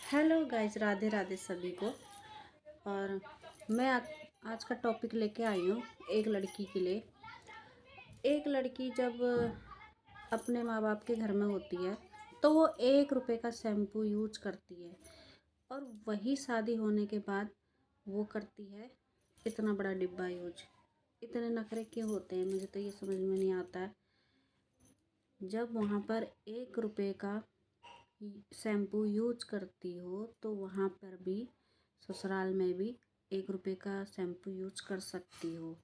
Hello guys, Radhe Radhe सभी को। और मैं आज का टॉपिक लेके आई हूँ एक लड़की के लिए। एक लड़की जब अपने माँ बाप के घर में होती है तो वो 1 रुपए का शैम्पू यूज करती है, और वही शादी होने के बाद वो करती है इतना बड़ा डिब्बा यूज। इतने नखरे क्यों होते हैं, मुझे तो ये समझ में नहीं आता है। जब वहाँ पर 1 रुपए का शैम्पू यूज करती हो तो वहाँ पर भी, ससुराल में भी 1 रुपए का शैम्पू यूज कर सकती हो।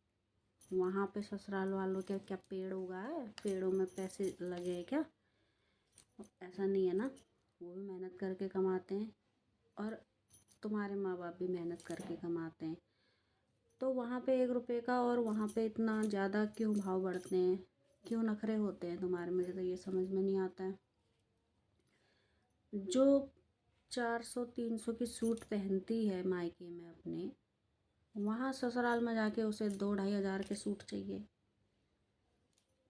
वहाँ पे ससुराल वालों के क्या पेड़ उगा है, पेड़ों में पैसे लगे हैं क्या? ऐसा नहीं है ना, वो भी मेहनत करके कमाते हैं और तुम्हारे माँ बाप भी मेहनत करके कमाते हैं। तो वहाँ पे 1 रुपए का और वहाँ पे इतना ज़्यादा क्यों भाव बढ़ते हैं, क्यों नखरे होते हैं तुम्हारे? मुझे तो ये समझ में नहीं आता है। जो 400-300 की सूट पहनती है मायके में अपने, वहाँ ससुराल में जाके उसे 2-2.5 हज़ार के सूट चाहिए।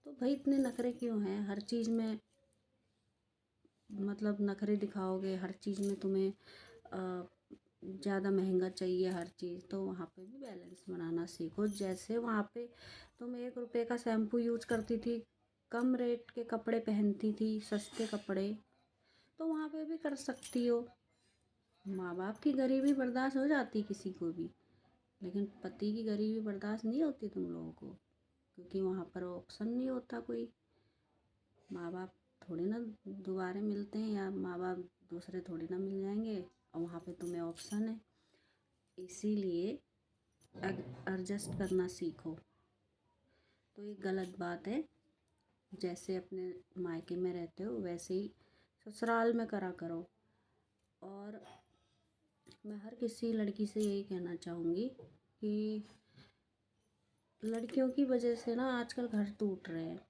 तो भाई इतने नखरे क्यों हैं हर चीज़ में? मतलब नखरे दिखाओगे हर चीज़ में, तुम्हें ज़्यादा महंगा चाहिए हर चीज़, तो वहाँ पे भी बैलेंस बनाना सीखो। जैसे वहाँ पे तुम 1 रुपए का शैम्पू यूज करती थी, कम रेट के कपड़े पहनती थी, सस्ते कपड़े, तो वहाँ पे भी कर सकती हो। माँ बाप की गरीबी बर्दाश्त हो जाती किसी को भी, लेकिन पति की गरीबी बर्दाश्त नहीं होती तुम लोगों को, क्योंकि वहाँ पर ऑप्शन नहीं होता कोई। माँ बाप थोड़ी ना दोबारा मिलते हैं, या माँ बाप दूसरे थोड़ी ना मिल जाएंगे, और वहाँ पे तुम्हें ऑप्शन है। इसीलिए एडजस्ट करना सीखो। तो ये गलत बात है। जैसे अपने मायके में रहते हो वैसे ही ससुराल में करा करो। और मैं हर किसी लड़की से यही कहना चाहूँगी कि लड़कियों की वजह से ना आजकल घर टूट रहे हैं।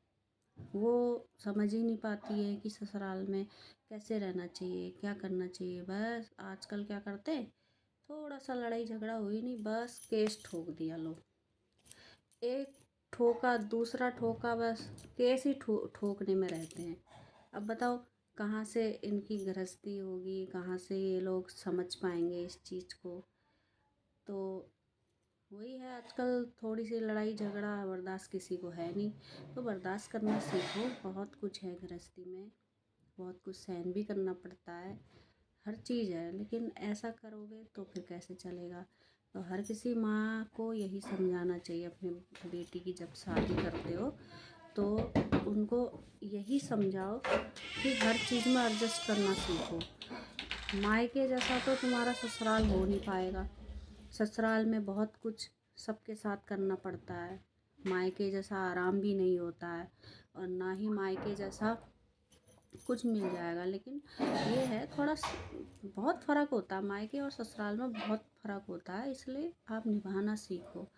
वो समझ ही नहीं पाती है कि ससुराल में कैसे रहना चाहिए, क्या करना चाहिए। बस आजकल क्या करते हैं, थोड़ा सा लड़ाई झगड़ा हुई नहीं, बस केस ठोक दिया लो। एक ठोका दूसरा ठोका, बस केस ही ठोकने में रहते हैं। अब बताओ कहाँ से इनकी गृहस्थी होगी, कहाँ से ये लोग समझ पाएंगे इस चीज़ को? तो वही है, आजकल थोड़ी सी लड़ाई झगड़ा बर्दाश्त किसी को है नहीं। तो बर्दाश्त करना सीखो। बहुत कुछ है गृहस्थी में, बहुत कुछ सहन भी करना पड़ता है, हर चीज़ है, लेकिन ऐसा करोगे तो फिर कैसे चलेगा? तो हर किसी माँ को यही समझाना चाहिए अपनी बेटी की, जब शादी करते हो तो उनको यही समझाओ कि हर चीज़ में एडजस्ट करना सीखो। मायके जैसा तो तुम्हारा ससुराल हो नहीं पाएगा। ससुराल में बहुत कुछ सबके साथ करना पड़ता है, मायके जैसा आराम भी नहीं होता है, और ना ही मायके जैसा कुछ मिल जाएगा। लेकिन ये है थोड़ा बहुत फ़र्क होता है, मायके और ससुराल में बहुत फ़र्क होता है, इसलिए आप निभाना सीखो।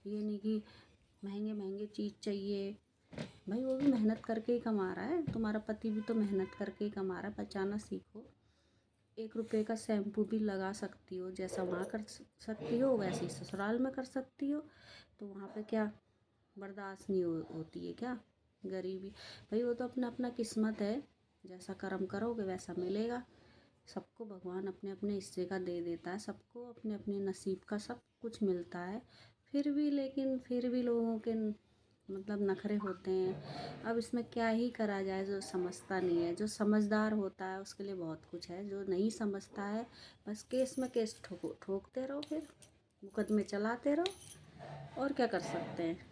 ये नहीं कि महंगे महंगे चीज़ चाहिए। भाई वो भी मेहनत करके ही कमा रहा है, तुम्हारा पति भी तो मेहनत करके ही कमा रहा है। बचाना सीखो। 1 रुपए का शैम्पू भी लगा सकती हो, जैसा वहाँ कर सकती हो वैसे ही ससुराल में कर सकती हो। तो वहाँ पे क्या बर्दाश्त नहीं होती है क्या गरीबी? भाई वो तो अपना अपना किस्मत है, जैसा कर्म करोगे वैसा मिलेगा। सबको भगवान अपने अपने हिस्से का दे देता है, सबको अपने अपने नसीब का सब कुछ मिलता है। फिर भी लोगों के मतलब नखरे होते हैं। अब इसमें क्या ही करा जाए, जो समझता नहीं है। जो समझदार होता है उसके लिए बहुत कुछ है, जो नहीं समझता है बस केस में केस ठोकते रहो, फिर मुकदमे चलाते रहो, और क्या कर सकते हैं।